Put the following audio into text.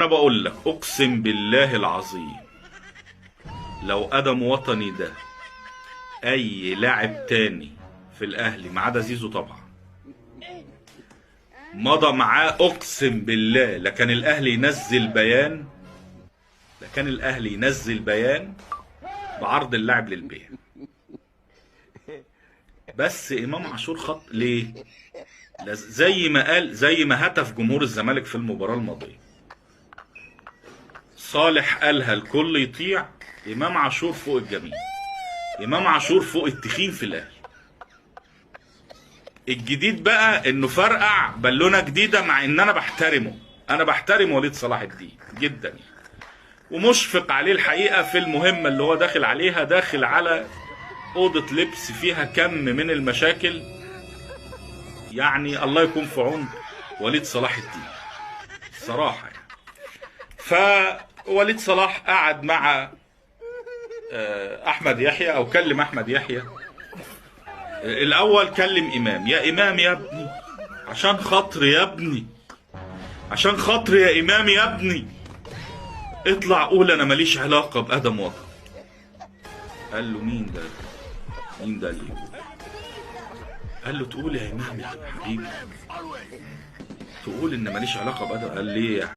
انا بقول لك اقسم بالله العظيم، لو ادم وطني ده اي لاعب تاني في الاهلي ما عدا زيزو طبعا مضى معاه، اقسم بالله لكان الاهلي ينزل بيان، بعرض اللاعب للبيع. بس امام عاشور خط ليه؟ زي ما قال، زي ما هتف جمهور الزمالك في المباراة الماضية، صالح قالها الكل يطيع، امام عاشور فوق الجميع، امام عاشور فوق التخين في الاهلي. الجديد بقى انه فرقع بالونه جديده، مع ان انا بحترم وليد صلاح الدين جدا يعني، ومشفق عليه الحقيقه في المهمه اللي هو داخل عليها، داخل على اوضه لبس فيها كم من المشاكل، يعني الله يكون في عون وليد صلاح الدين صراحه يعني. فوليد صلاح قعد مع احمد يحيى، او كلم احمد يحيى الاول، كلم امام، يا امام يا ابني عشان خاطر يا ابني، عشان خاطر يا امام يا ابني اطلع قول انا ماليش علاقه بادم وطن. قال له مين ده؟ مين ده اللي يقول؟ قال له تقول يا امام يا حبيبي، تقول ان ماليش علاقه بادم. قال ليه يا